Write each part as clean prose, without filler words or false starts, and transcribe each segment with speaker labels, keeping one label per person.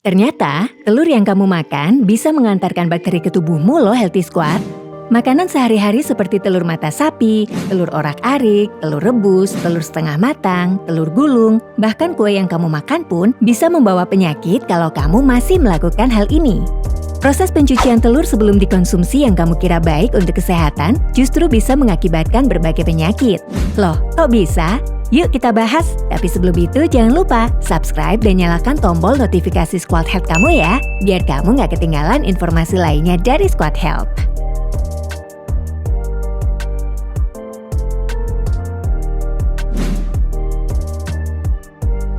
Speaker 1: Ternyata, telur yang kamu makan bisa mengantarkan bakteri ke tubuhmu loh Healthy Squad. Makanan sehari-hari seperti telur mata sapi, telur orak-arik, telur rebus, telur setengah matang, telur gulung, bahkan kue yang kamu makan pun bisa membawa penyakit kalau kamu masih melakukan hal ini. Proses pencucian telur sebelum dikonsumsi yang kamu kira baik untuk kesehatan justru bisa mengakibatkan berbagai penyakit. Loh, kok bisa? Yuk kita bahas, tapi sebelum itu jangan lupa subscribe dan nyalakan tombol notifikasi Squad Health kamu ya, biar kamu nggak ketinggalan informasi lainnya dari Squad Health.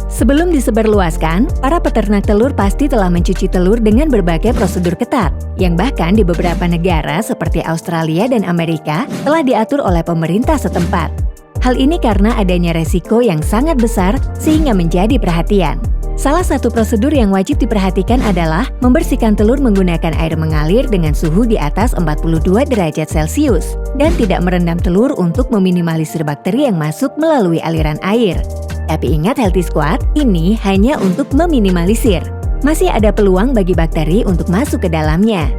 Speaker 1: Sebelum disebarluaskan, para peternak telur pasti telah mencuci telur dengan berbagai prosedur ketat, yang bahkan di beberapa negara seperti Australia dan Amerika telah diatur oleh pemerintah setempat. Hal ini karena adanya resiko yang sangat besar sehingga menjadi perhatian. Salah satu prosedur yang wajib diperhatikan adalah membersihkan telur menggunakan air mengalir dengan suhu di atas 42 derajat Celcius dan tidak merendam telur untuk meminimalisir bakteri yang masuk melalui aliran air. Tapi ingat Healthy Squad, ini hanya untuk meminimalisir. Masih ada peluang bagi bakteri untuk masuk ke dalamnya.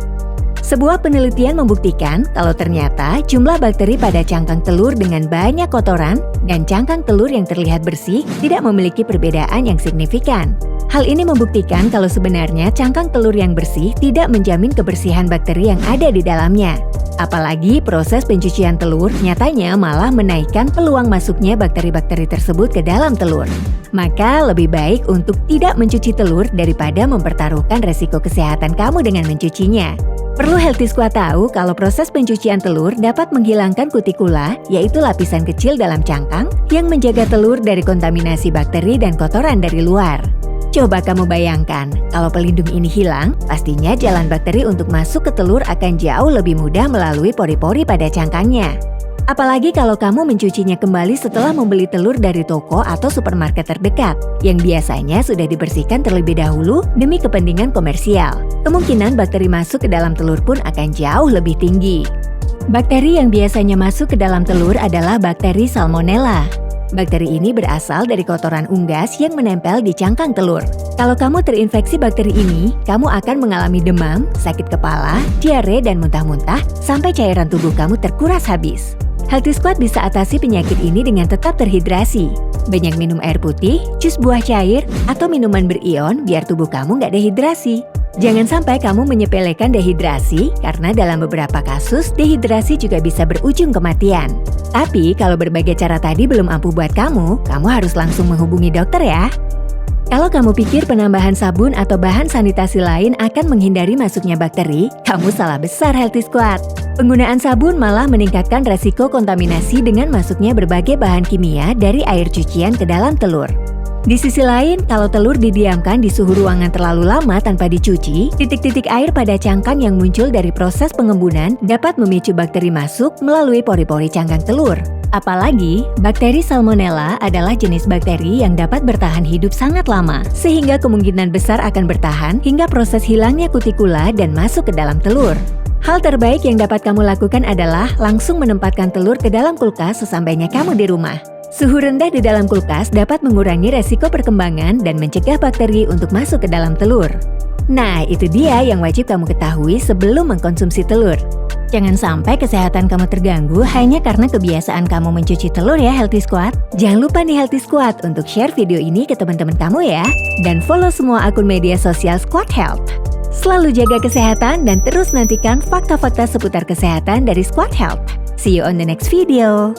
Speaker 1: Sebuah penelitian membuktikan kalau ternyata jumlah bakteri pada cangkang telur dengan banyak kotoran dan cangkang telur yang terlihat bersih tidak memiliki perbedaan yang signifikan. Hal ini membuktikan kalau sebenarnya cangkang telur yang bersih tidak menjamin kebersihan bakteri yang ada di dalamnya. Apalagi proses pencucian telur nyatanya malah menaikkan peluang masuknya bakteri-bakteri tersebut ke dalam telur. Maka lebih baik untuk tidak mencuci telur daripada mempertaruhkan resiko kesehatan kamu dengan mencucinya. Perlu Healthy Squad tahu kalau proses pencucian telur dapat menghilangkan kutikula, yaitu lapisan kecil dalam cangkang yang menjaga telur dari kontaminasi bakteri dan kotoran dari luar. Coba kamu bayangkan, kalau pelindung ini hilang, pastinya jalan bakteri untuk masuk ke telur akan jauh lebih mudah melalui pori-pori pada cangkangnya. Apalagi kalau kamu mencucinya kembali setelah membeli telur dari toko atau supermarket terdekat, yang biasanya sudah dibersihkan terlebih dahulu demi kepentingan komersial. Kemungkinan bakteri masuk ke dalam telur pun akan jauh lebih tinggi. Bakteri yang biasanya masuk ke dalam telur adalah bakteri Salmonella. Bakteri ini berasal dari kotoran unggas yang menempel di cangkang telur. Kalau kamu terinfeksi bakteri ini, kamu akan mengalami demam, sakit kepala, diare, dan muntah-muntah sampai cairan tubuh kamu terkuras habis. Healthy Squad bisa atasi penyakit ini dengan tetap terhidrasi. Banyak minum air putih, jus buah cair, atau minuman berion biar tubuh kamu nggak dehidrasi. Jangan sampai kamu menyepelekan dehidrasi, karena dalam beberapa kasus, dehidrasi juga bisa berujung kematian. Tapi kalau berbagai cara tadi belum ampuh buat kamu harus langsung menghubungi dokter ya. Kalau kamu pikir penambahan sabun atau bahan sanitasi lain akan menghindari masuknya bakteri, kamu salah besar Healthy Squad. Penggunaan sabun malah meningkatkan resiko kontaminasi dengan masuknya berbagai bahan kimia dari air cucian ke dalam telur. Di sisi lain, kalau telur didiamkan di suhu ruangan terlalu lama tanpa dicuci, titik-titik air pada cangkang yang muncul dari proses pengembunan dapat memicu bakteri masuk melalui pori-pori cangkang telur. Apalagi, bakteri Salmonella adalah jenis bakteri yang dapat bertahan hidup sangat lama, sehingga kemungkinan besar akan bertahan hingga proses hilangnya kutikula dan masuk ke dalam telur. Hal terbaik yang dapat kamu lakukan adalah langsung menempatkan telur ke dalam kulkas sesampainya kamu di rumah. Suhu rendah di dalam kulkas dapat mengurangi resiko perkembangan dan mencegah bakteri untuk masuk ke dalam telur. Nah, itu dia yang wajib kamu ketahui sebelum mengkonsumsi telur. Jangan sampai kesehatan kamu terganggu hanya karena kebiasaan kamu mencuci telur ya Healthy Squad. Jangan lupa nih Healthy Squad untuk share video ini ke teman-teman kamu ya. Dan follow semua akun media sosial Squad Health. Selalu jaga kesehatan dan terus nantikan fakta-fakta seputar kesehatan dari Squad Health. See you on the next video.